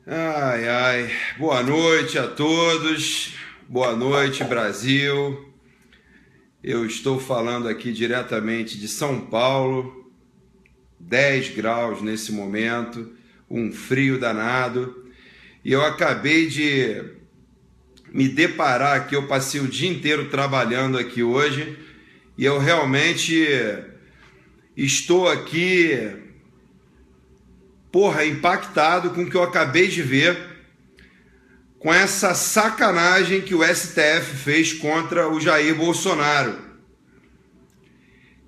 Ai, ai, boa noite a todos, boa noite Brasil. Eu estou falando aqui diretamente de São Paulo, 10 graus nesse momento, um frio danado. E eu acabei de me deparar aqui, eu passei o dia inteiro trabalhando aqui hoje, e eu realmente estou aqui impactado com o que eu acabei de ver, com essa sacanagem que o STF fez contra o Jair Bolsonaro.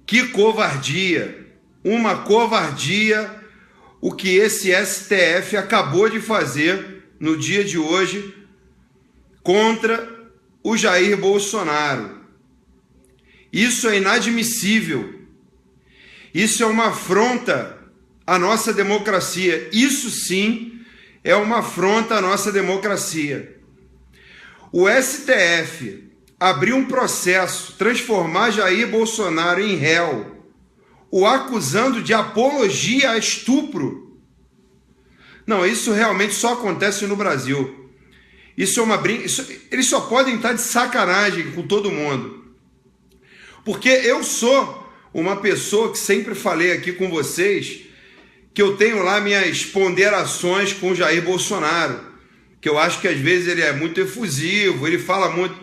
Que covardia, uma covardia o que esse STF acabou de fazer no dia de hoje contra o Jair Bolsonaro. Isso é inadmissível, isso é uma afronta a nossa democracia. Isso sim é uma afronta à nossa democracia. O STF abriu um processo, transformar Jair Bolsonaro em réu, o acusando de apologia a estupro. Não, isso realmente só acontece no Brasil. Isso é uma eles só podem estar de sacanagem com todo mundo. Porque eu sou uma pessoa que sempre falei aqui com vocês que eu tenho lá minhas ponderações com o Jair Bolsonaro, que eu acho que às vezes ele é muito efusivo, ele fala muito,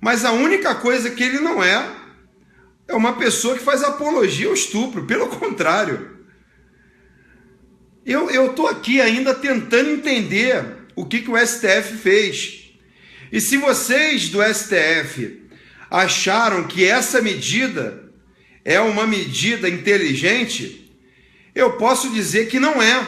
mas a única coisa que ele não é uma pessoa que faz apologia ao estupro, pelo contrário. Eu estou aqui ainda tentando entender o que o STF fez. E se vocês do STF acharam que essa medida é uma medida inteligente, eu posso dizer que não é,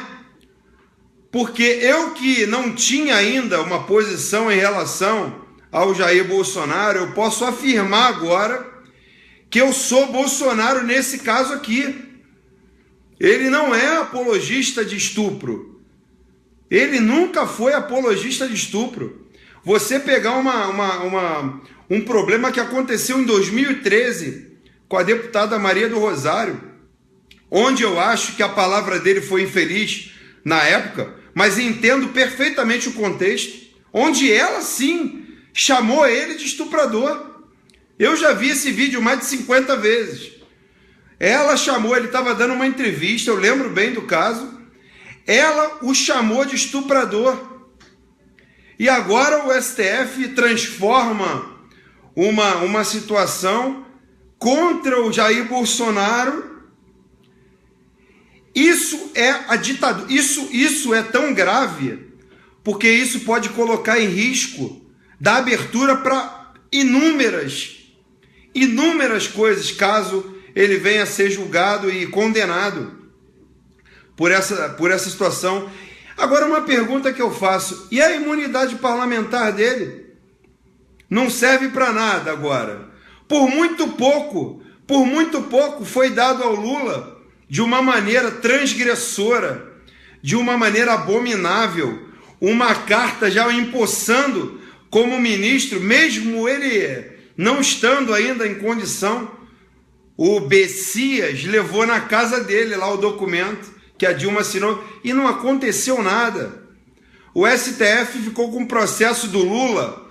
porque eu que não tinha ainda uma posição em relação ao Jair Bolsonaro, eu posso afirmar agora que eu sou Bolsonaro nesse caso aqui. Ele não é apologista de estupro, ele nunca foi apologista de estupro. Você pegar um problema que aconteceu em 2013 com a deputada Maria do Rosário, onde eu acho que a palavra dele foi infeliz na época, mas entendo perfeitamente o contexto, onde ela sim chamou ele de estuprador. Eu já vi esse vídeo mais de 50 vezes. Ela chamou, ele estava dando uma entrevista, eu lembro bem do caso, ela o chamou de estuprador. E agora o STF transforma uma situação contra o Jair Bolsonaro. Isso é a ditadura. Isso é tão grave, porque isso pode colocar em risco da abertura para inúmeras coisas, caso ele venha a ser julgado e condenado por essa situação. Agora, uma pergunta que eu faço: e a imunidade parlamentar dele? Não serve para nada agora. Por muito pouco foi dado ao Lula, de uma maneira transgressora, de uma maneira abominável, uma carta já o empossando como ministro, mesmo ele não estando ainda em condição. O Bessias levou na casa dele lá o documento que a Dilma assinou e não aconteceu nada. O STF ficou com o processo do Lula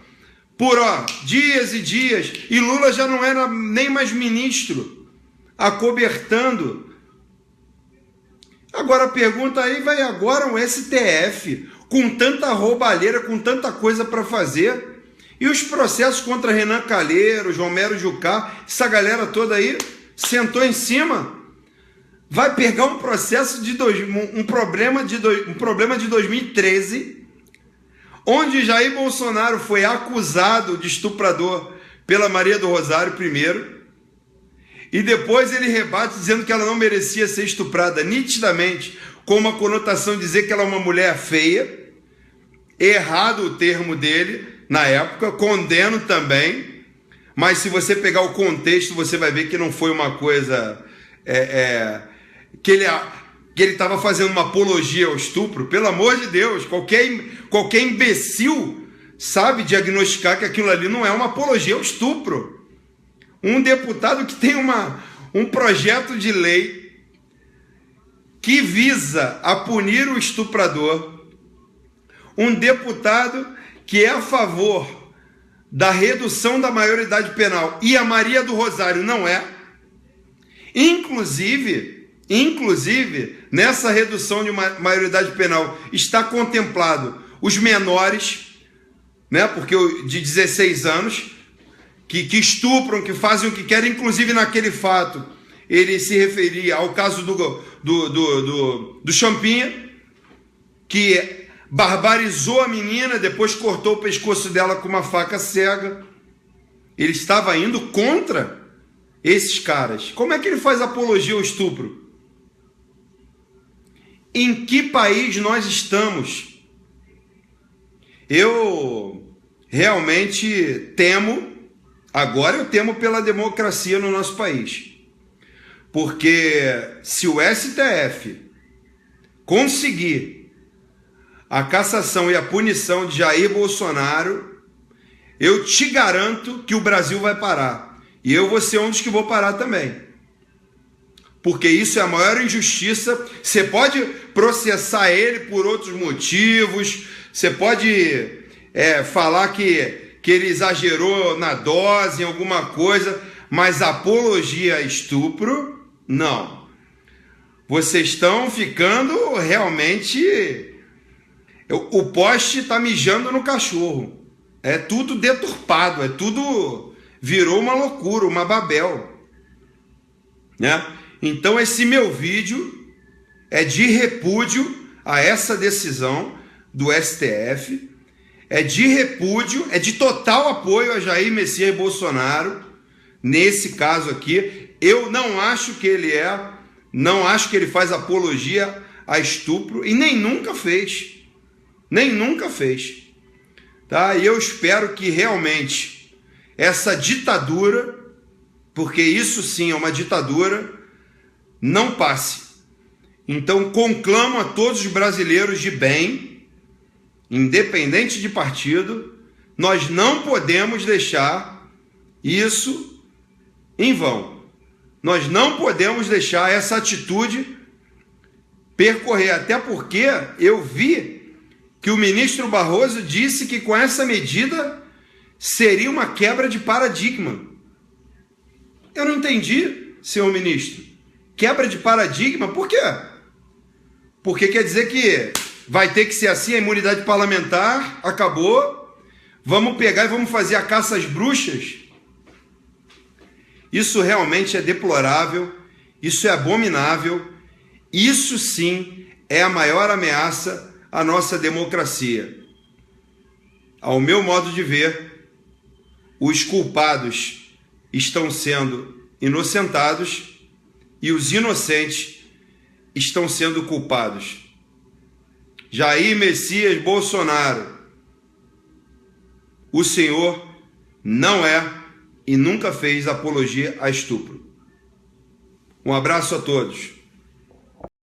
por dias e dias, e Lula já não era nem mais ministro, acobertando. Agora a pergunta aí, vai agora o STF, com tanta roubalheira, com tanta coisa para fazer, e os processos contra Renan Calheiros, João Mero Jucá, essa galera toda aí, sentou em cima, vai pegar um processo um problema de 2013, onde Jair Bolsonaro foi acusado de estuprador pela Maria do Rosário primeiro, e depois ele rebate dizendo que ela não merecia ser estuprada, nitidamente, com uma conotação de dizer que ela é uma mulher feia. Errado o termo dele na época, condeno também, mas se você pegar o contexto, você vai ver que não foi uma coisa que ele estava fazendo uma apologia ao estupro. Pelo amor de Deus, qualquer imbecil sabe diagnosticar que aquilo ali não é uma apologia ao estupro. Um deputado que tem um projeto de lei que visa a punir o estuprador, um deputado que é a favor da redução da maioridade penal e a Maria do Rosário não é. Inclusive, nessa redução de maioridade penal está contemplado os menores, né, porque de 16 anos, que estupram, que fazem o que querem. Inclusive naquele fato, ele se referia ao caso do Champinha, que barbarizou a menina, depois cortou o pescoço dela com uma faca cega. Ele estava indo contra esses caras. Como é que ele faz apologia ao estupro? Em que país nós estamos? Eu realmente temo, agora eu temo pela democracia no nosso país. Porque se o STF conseguir a cassação e a punição de Jair Bolsonaro, eu te garanto que o Brasil vai parar. E eu vou ser um dos que vou parar também. Porque isso é a maior injustiça. Você pode processar ele por outros motivos, você pode falar que ele exagerou na dose, em alguma coisa, mas apologia a estupro, não. Vocês estão ficando realmente... O poste está mijando no cachorro. É tudo deturpado, virou uma loucura, uma Babel, né? Então esse meu vídeo é de repúdio a essa decisão do STF, é de repúdio, é de total apoio a Jair Messias Bolsonaro. Nesse caso aqui, eu não acho que ele faz apologia a estupro e nem nunca fez. Tá? E eu espero que realmente essa ditadura, porque isso sim é uma ditadura, não passe. Então conclamo a todos os brasileiros de bem, independente de partido, nós não podemos deixar isso em vão. Nós não podemos deixar essa atitude percorrer, até porque eu vi que o ministro Barroso disse que com essa medida seria uma quebra de paradigma. Eu não entendi, senhor ministro. Quebra de paradigma? Por quê? Porque quer dizer que vai ter que ser assim, a imunidade parlamentar acabou, vamos pegar e vamos fazer a caça às bruxas? Isso realmente é deplorável, isso é abominável, isso sim é a maior ameaça a nossa democracia. Ao meu modo de ver, os culpados estão sendo inocentados e os inocentes estão sendo culpados. Jair Messias Bolsonaro, o senhor não é e nunca fez apologia a estupro. Um abraço a todos.